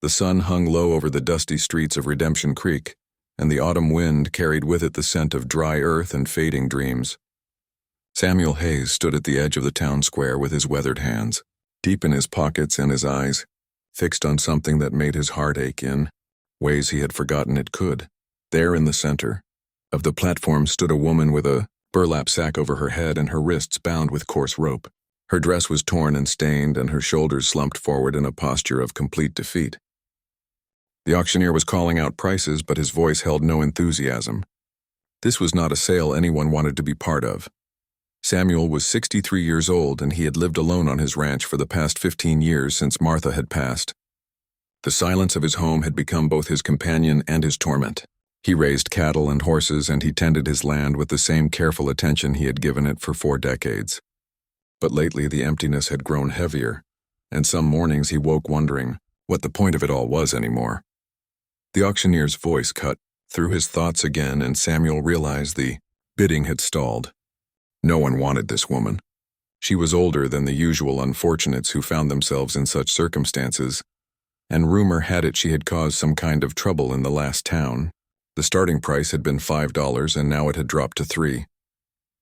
The sun hung low over the dusty streets of Redemption Creek, and the autumn wind carried with it the scent of dry earth and fading dreams. Samuel Hayes stood at the edge of the town square with his weathered hands, deep in his pockets and his eyes, fixed on something that made his heart ache in ways he had forgotten it could. There in the center of the platform stood a woman with a burlap sack over her head and her wrists bound with coarse rope. Her dress was torn and stained, and her shoulders slumped forward in a posture of complete defeat. The auctioneer was calling out prices, but his voice held no enthusiasm. This was not a sale anyone wanted to be part of. Samuel was 63 years old, and he had lived alone on his ranch for the past 15 years since Martha had passed. The silence of his home had become both his companion and his torment. He raised cattle and horses, and he tended his land with the same careful attention he had given it for 4 decades. But lately the emptiness had grown heavier, and some mornings he woke wondering what the point of it all was anymore. The auctioneer's voice cut through his thoughts again, and Samuel realized the bidding had stalled. No one wanted this woman. She was older than the usual unfortunates who found themselves in such circumstances, and rumor had it she had caused some kind of trouble in the last town. The starting price had been $5, and now it had dropped to $3.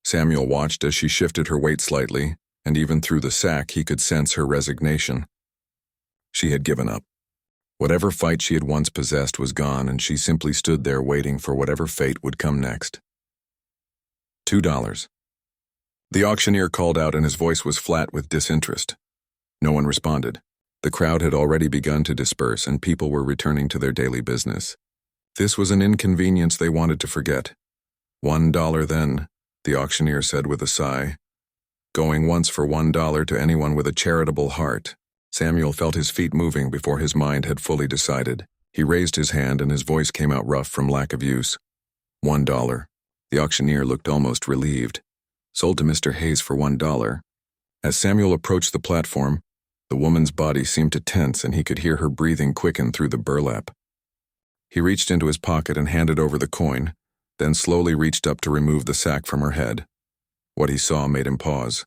Samuel watched as she shifted her weight slightly, and even through the sack he could sense her resignation. She had given up. Whatever fight she had once possessed was gone, and she simply stood there waiting for whatever fate would come next. $2. The auctioneer called out, and his voice was flat with disinterest. No one responded. The crowd had already begun to disperse, and people were returning to their daily business. This was an inconvenience they wanted to forget. $1 then, the auctioneer said with a sigh. Going once for $1 to anyone with a charitable heart. Samuel felt his feet moving before his mind had fully decided. He raised his hand, and his voice came out rough from lack of use. $1. The auctioneer looked almost relieved. Sold to Mr. Hayes for $1. As Samuel approached the platform, the woman's body seemed to tense, and he could hear her breathing quicken through the burlap. He reached into his pocket and handed over the coin, then slowly reached up to remove the sack from her head. What he saw made him pause.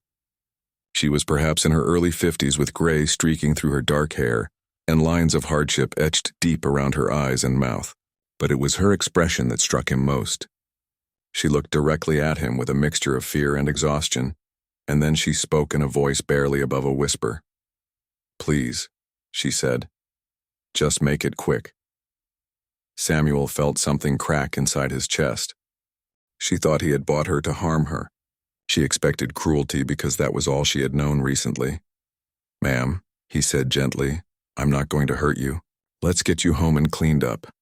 She was perhaps in her early 50s, with gray streaking through her dark hair and lines of hardship etched deep around her eyes and mouth. But it was her expression that struck him most. She looked directly at him with a mixture of fear and exhaustion, and then she spoke in a voice barely above a whisper. "Please," she said. "Just make it quick." Samuel felt something crack inside his chest. She thought he had bought her to harm her. She expected cruelty because that was all she had known recently. "Ma'am," he said gently, "I'm not going to hurt you. Let's get you home and cleaned up."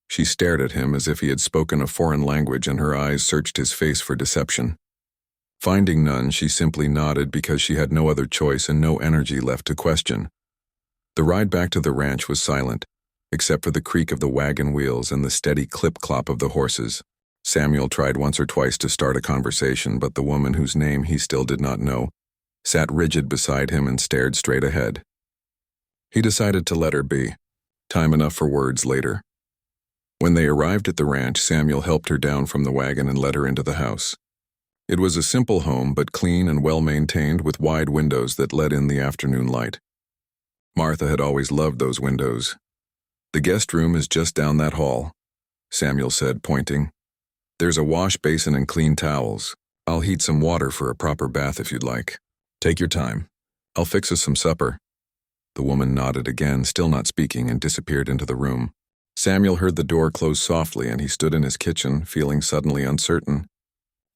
She stared at him as if he had spoken a foreign language, and her eyes searched his face for deception. Finding none, she simply nodded because she had no other choice and no energy left to question. The ride back to the ranch was silent, except for the creak of the wagon wheels and the steady clip-clop of the horses. Samuel tried once or twice to start a conversation, but the woman, whose name he still did not know, sat rigid beside him and stared straight ahead. He decided to let her be. Time enough for words later. When they arrived at the ranch, Samuel helped her down from the wagon and led her into the house. It was a simple home, but clean and well-maintained, with wide windows that let in the afternoon light. Martha had always loved those windows. "The guest room is just down that hall," Samuel said, pointing. "There's a wash basin and clean towels. I'll heat some water for a proper bath if you'd like. Take your time. I'll fix us some supper." The woman nodded again, still not speaking, and disappeared into the room. Samuel heard the door close softly, and he stood in his kitchen, feeling suddenly uncertain.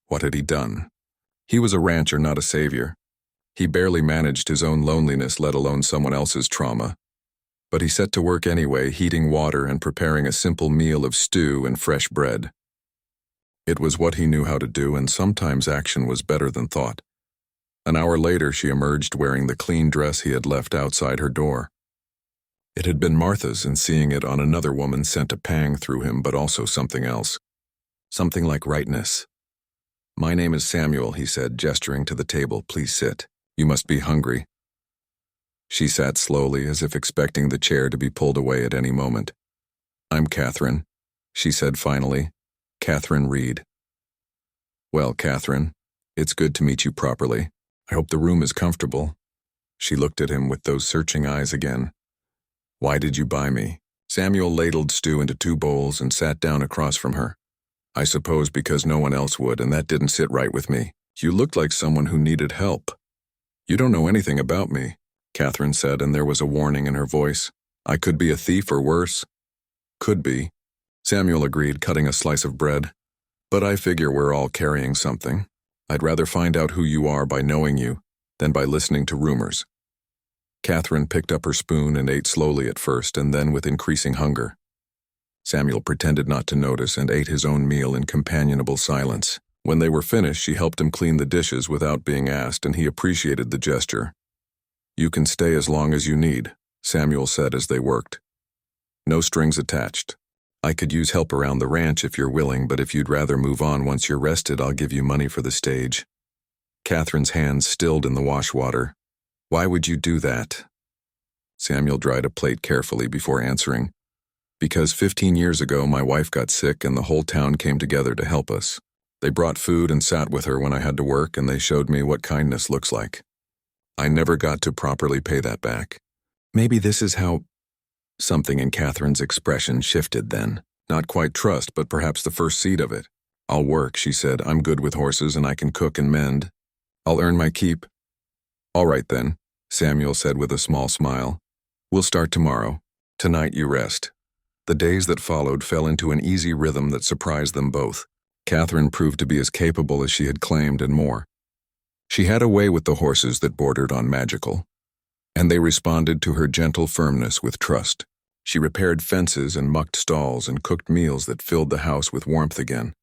What had he done? He was a rancher, not a savior. He barely managed his own loneliness, let alone someone else's trauma. But he set to work anyway, heating water and preparing a simple meal of stew and fresh bread. It was what he knew how to do, and sometimes action was better than thought. An hour later, she emerged wearing the clean dress he had left outside her door. It had been Martha's, and seeing it on another woman sent a pang through him, but also something else. Something like rightness. "My name is Samuel," he said, gesturing to the table. "Please sit. You must be hungry." She sat slowly, as if expecting the chair to be pulled away at any moment. "I'm Catherine," she said finally. "Catherine Reed." "Well, Catherine, it's good to meet you properly. I hope the room is comfortable." She looked at him with those searching eyes again. Why did you buy me? Samuel ladled stew into 2 bowls and sat down across from her. I suppose because no one else would, and that didn't sit right with me. You looked like someone who needed help. You don't know anything about me, Catherine said, and there was a warning in her voice. I could be a thief or worse. Could be, Samuel agreed, cutting a slice of bread. But I figure we're all carrying something. I'd rather find out who you are by knowing you than by listening to rumors. Catherine picked up her spoon and ate slowly at first, and then with increasing hunger. Samuel pretended not to notice and ate his own meal in companionable silence. When they were finished, she helped him clean the dishes without being asked, and he appreciated the gesture. You can stay as long as you need, Samuel said as they worked. No strings attached. I could use help around the ranch if you're willing, but if you'd rather move on once you're rested, I'll give you money for the stage. Catherine's hands stilled in the wash water. Why would you do that? Samuel dried a plate carefully before answering. Because 15 years ago my wife got sick and the whole town came together to help us. They brought food and sat with her when I had to work, and they showed me what kindness looks like. I never got to properly pay that back. Maybe this is how... Something in Catherine's expression shifted then. Not quite trust, but perhaps the first seed of it. I'll work, she said. I'm good with horses and I can cook and mend. I'll earn my keep. All right then, Samuel said with a small smile. We'll start tomorrow. Tonight you rest. The days that followed fell into an easy rhythm that surprised them both. Catherine proved to be as capable as she had claimed and more. She had a way with the horses that bordered on magical, and they responded to her gentle firmness with trust. She repaired fences and mucked stalls and cooked meals that filled the house with warmth again.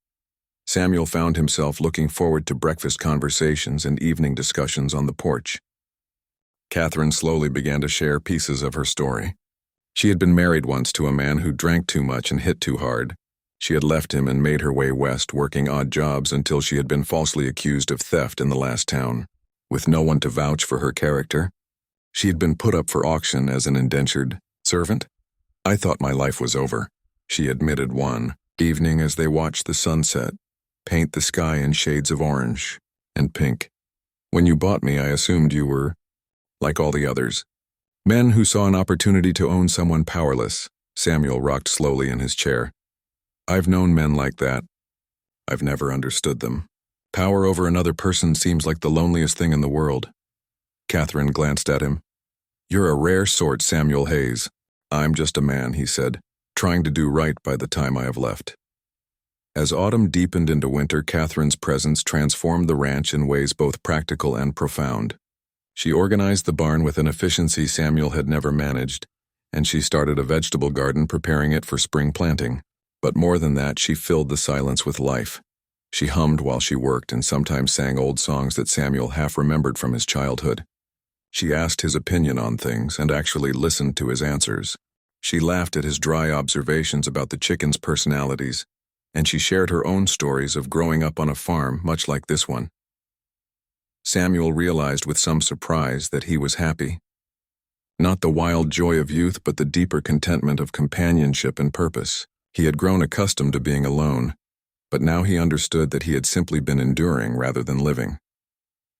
Samuel found himself looking forward to breakfast conversations and evening discussions on the porch. Catherine slowly began to share pieces of her story. She had been married once to a man who drank too much and hit too hard. She had left him and made her way west, working odd jobs until she had been falsely accused of theft in the last town. With no one to vouch for her character, she had been put up for auction as an indentured servant. I thought my life was over, she admitted one evening as they watched the sunset paint the sky in shades of orange and pink. When you bought me, I assumed you were like all the others. Men who saw an opportunity to own someone powerless. Samuel rocked slowly in his chair. I've known men like that. I've never understood them. Power over another person seems like the loneliest thing in the world. Catherine glanced at him. You're a rare sort, Samuel Hayes. I'm just a man, he said, trying to do right by the time I have left. As autumn deepened into winter, Catherine's presence transformed the ranch in ways both practical and profound. She organized the barn with an efficiency Samuel had never managed, and she started a vegetable garden, preparing it for spring planting. But more than that, she filled the silence with life. She hummed while she worked and sometimes sang old songs that Samuel half remembered from his childhood. She asked his opinion on things and actually listened to his answers. She laughed at his dry observations about the chickens' personalities, and she shared her own stories of growing up on a farm much like this one. Samuel realized with some surprise that he was happy. Not the wild joy of youth, but the deeper contentment of companionship and purpose. He had grown accustomed to being alone, but now he understood that he had simply been enduring rather than living.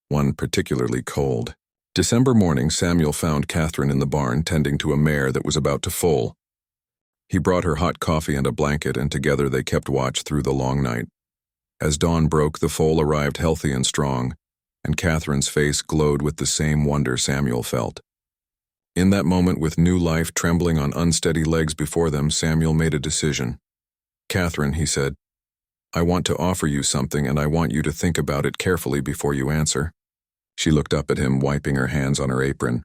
One particularly cold December morning, Samuel found Catherine in the barn tending to a mare that was about to foal. He brought her hot coffee and a blanket, and together they kept watch through the long night. As dawn broke, the foal arrived healthy and strong, and Catherine's face glowed with the same wonder Samuel felt. In that moment, with new life trembling on unsteady legs before them, Samuel made a decision. Catherine, he said, I want to offer you something, and I want you to think about it carefully before you answer. She looked up at him, wiping her hands on her apron.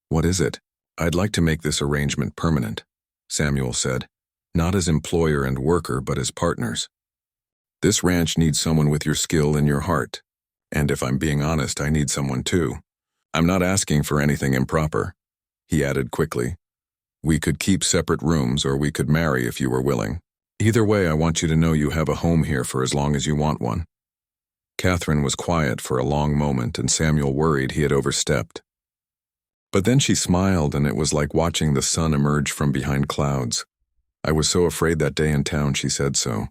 What is it? I'd like to make this arrangement permanent, Samuel said, not as employer and worker, but as partners. This ranch needs someone with your skill and your heart. And if I'm being honest, I need someone too. I'm not asking for anything improper, he added quickly. We could keep separate rooms, or we could marry if you were willing. Either way, I want you to know you have a home here for as long as you want one. Catherine was quiet for a long moment, and Samuel worried he had overstepped. But then she smiled, and it was like watching the sun emerge from behind clouds. I was so afraid that day in town, she said so.